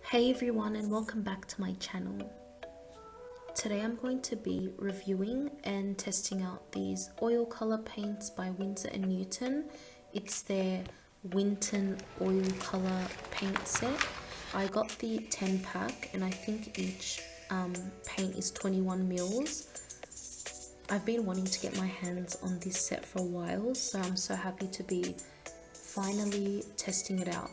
Hey everyone, and welcome back to my channel. Today I'm going to be reviewing and testing out these oil color paints by Winsor and Newton. It's their Winton oil color paint set. I got the 10 pack and I think each paint is 21 mils. I've been wanting to get my hands on this set for a while, so I'm so happy to be finally testing it out.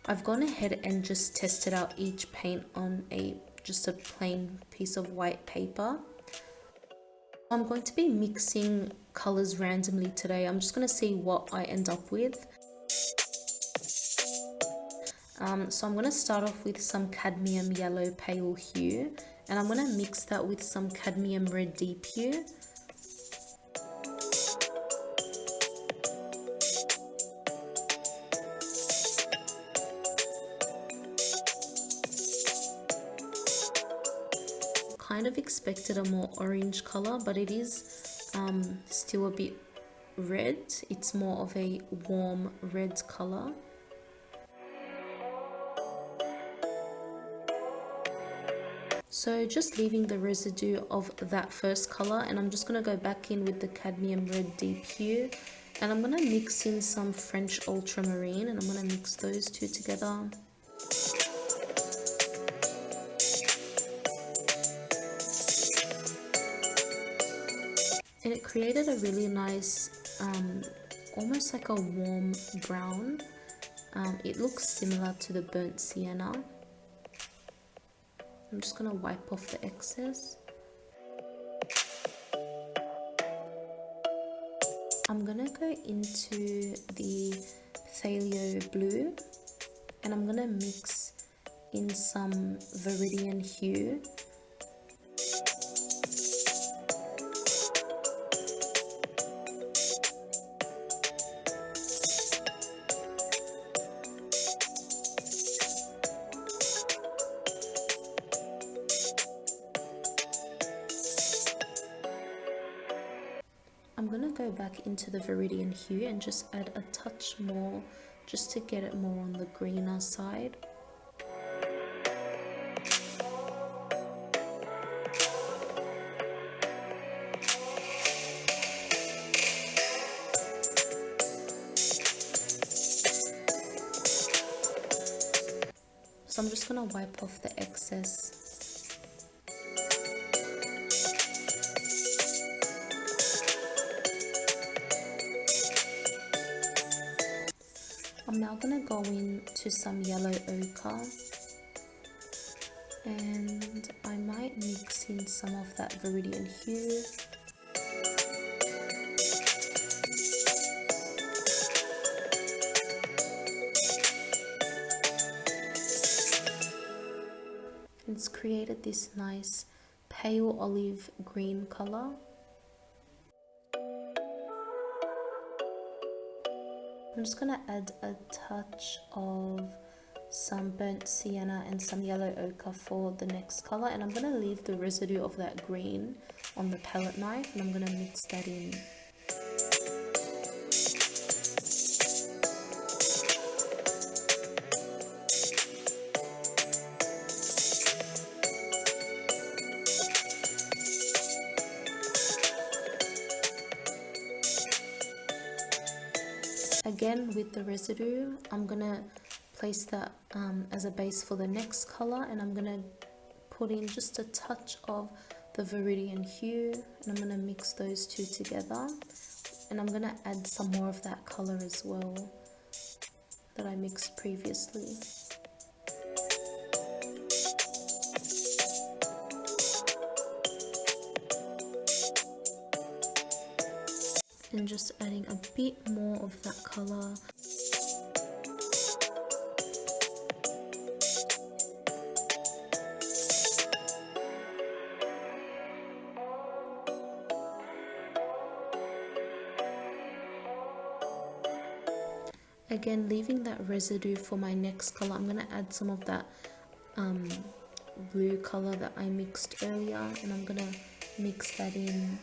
I've gone ahead and just tested out each paint on just a plain piece of white paper. I'm going to be mixing colors randomly today. I'm just going to see what I end up with. So I'm going to start off with some cadmium yellow pale hue, and I'm going to mix that with some cadmium red deep hue. Kind of expected a more orange color, but it is still a bit red. It's more of a warm red color. So just leaving the residue of that first color, and I'm just going to go back in with the cadmium red deep hue, and I'm going to mix in some French ultramarine, and I'm going to mix those two together. And it created a really nice, almost like a warm brown. It looks similar to the burnt sienna. I'm just going to wipe off the excess. I'm going to go into the phthalo blue, and I'm going to mix in some viridian hue. I'm going to go back into the viridian hue and just add a touch more, just to get it more on the greener side. So I'm just going to wipe off the excess. I'm now going to go into some yellow ochre, and I might mix in some of that viridian hue. It's created this nice pale olive green color. I'm just going to add a touch of some burnt sienna and some yellow ochre for the next color, and I'm going to leave the residue of that green on the palette knife, and I'm going to mix that in. Again, with the residue, I'm gonna place that as a base for the next color, and I'm gonna put in just a touch of the viridian hue, and I'm gonna mix those two together, and I'm gonna add some more of that color as well that I mixed previously. And just adding a bit more of that color. Again, leaving that residue for my next color. I'm going to add some of that blue color that I mixed earlier, and I'm going to mix that in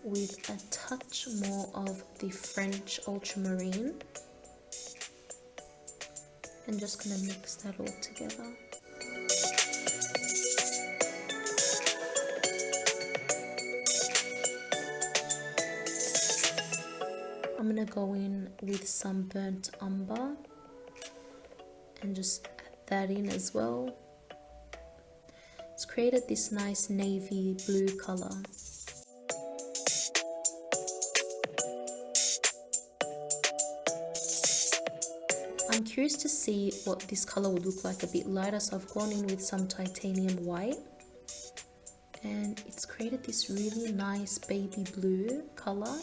with a touch more of the French ultramarine. And just gonna mix that all together. I'm gonna go in with some burnt umber and just add that in as well. It's created this nice navy blue color. I'm curious to see what this color would look like a bit lighter, so I've gone in with some titanium white and it's created this really nice baby blue color.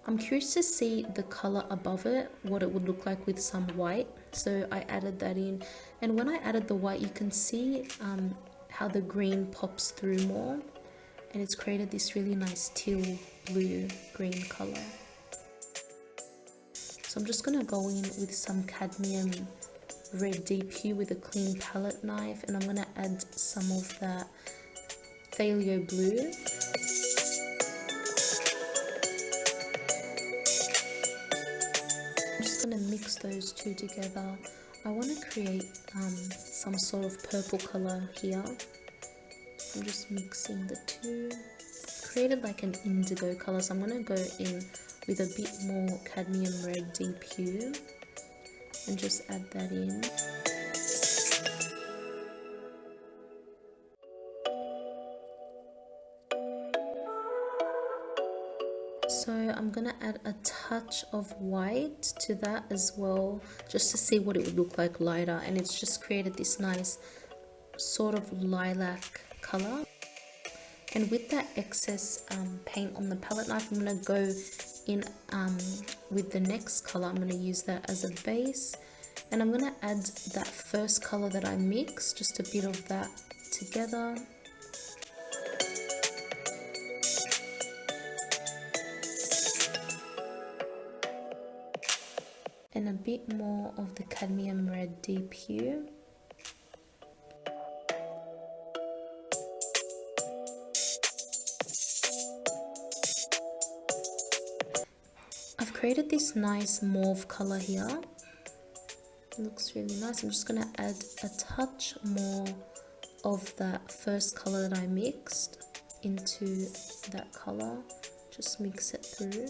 I'm curious to see the color above it, what it would look like with some white. So I added that in, and when I added the white, you can see how the green pops through more, and it's created this really nice teal blue green color. So I'm just gonna go in with some cadmium red deep hue with a clean palette knife, and I'm gonna add some of that phthalo blue. I'm just going to mix those two together. I want to create some sort of purple color here. I'm just mixing the two. Created like an indigo color, so I'm going to go in with a bit more cadmium red deep hue and just add that in. So I'm gonna add a touch of white to that as well, just to see what it would look like lighter, and it's just created this nice sort of lilac color. And with that excess paint on the palette knife, I'm gonna go in with the next color. I'm gonna use that as a base, and I'm gonna add that first color that I mixed, just a bit of that together. And a bit more of the cadmium red deep hue. I've created this nice mauve color here. It looks really nice. I'm just gonna add a touch more of that first color that I mixed into that color. Just mix it through.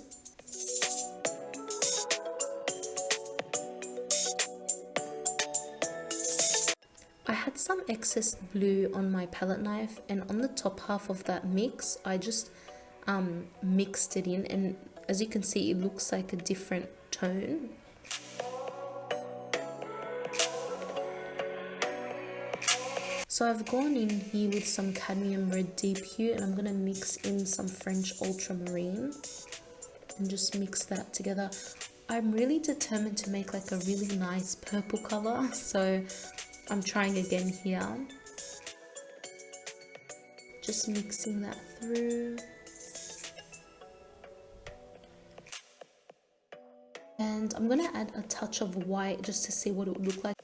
I had some excess blue on my palette knife, and on the top half of that mix I just mixed it in, and as you can see it looks like a different tone. So I've gone in here with some cadmium red deep hue, and I'm going to mix in some French ultramarine and just mix that together. I'm really determined to make like a really nice purple color, so I'm trying again here. Just mixing that through. And I'm gonna add a touch of white just to see what it would look like.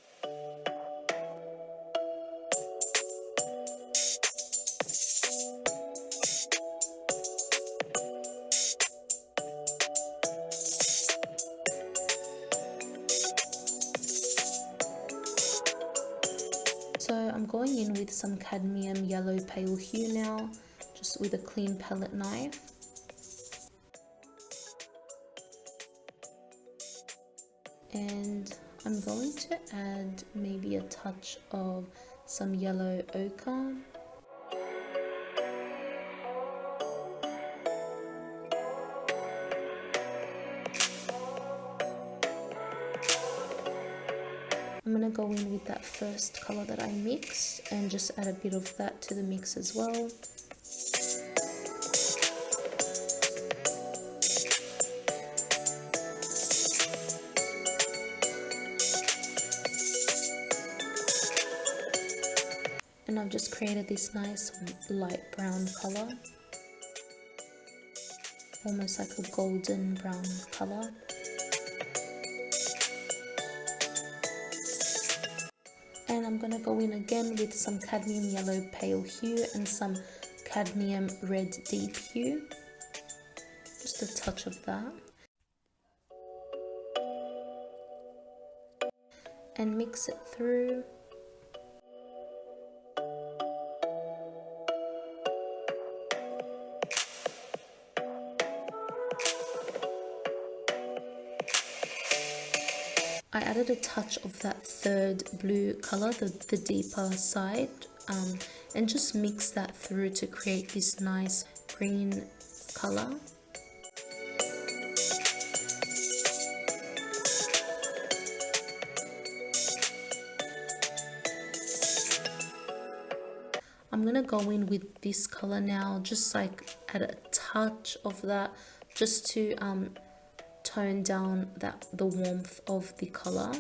So I'm going in with some cadmium yellow pale hue now, just with a clean palette knife. And I'm going to add maybe a touch of some yellow ochre. I'm going to go in with that first color that I mixed and just add a bit of that to the mix as well. And I've just created this nice light brown color, almost like a golden brown color. And I'm going to go in again with some cadmium yellow pale hue and some cadmium red deep hue. Just a touch of that. And mix it through. I added a touch of that third blue color, the deeper side, and just mix that through to create this nice green color. I'm gonna go in with this color now, just like add a touch of that, just to tone down the warmth of the color.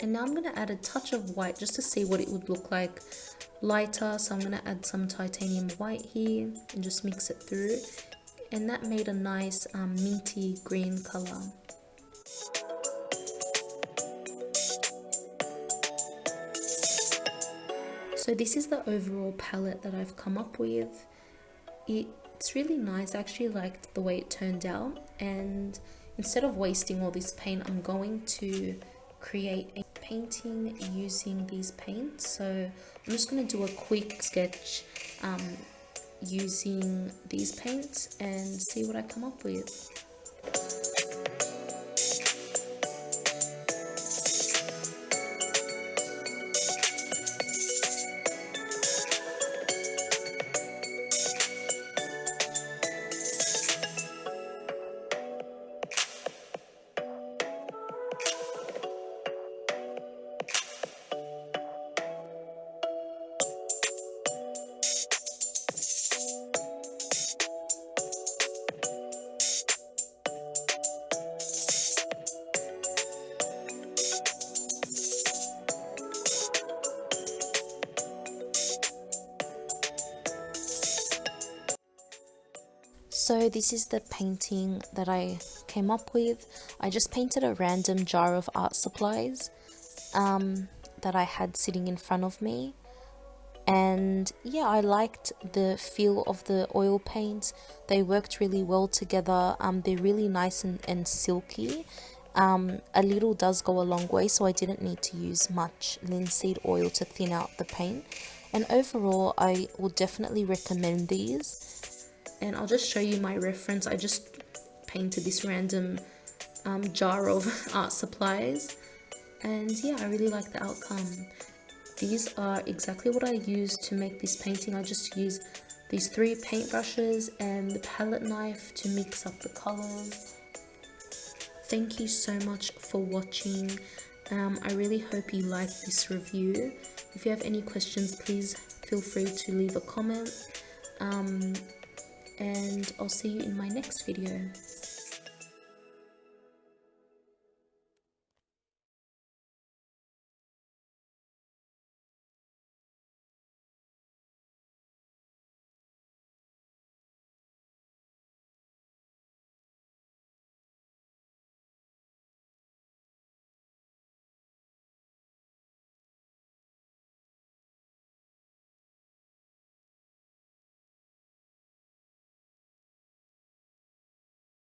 And now I'm going to add a touch of white just to see what it would look like lighter. So I'm going to add some titanium white here and just mix it through. And that made a nice minty green color. So this is the overall palette that I've come up with. It's really nice. I actually liked the way it turned out, and instead of wasting all this paint, I'm going to create a painting using these paints. So I'm just going to do a quick sketch using these paints and see what I come up with. So this is the painting that I came up with. I just painted a random jar of art supplies that I had sitting in front of me. And yeah, I liked the feel of the oil paints. They worked really well together. They're really nice and silky. A little does go a long way, so I didn't need to use much linseed oil to thin out the paint. And overall, I would definitely recommend these. And I'll just show you my reference. I just painted this random jar of art supplies, and yeah, I really like the outcome. These are exactly what I used to make this painting. I just used these 3 paintbrushes and the palette knife to mix up the colors. Thank you so much for watching. I really hope you liked this review. If you have any questions, please feel free to leave a comment. And I'll see you in my next video.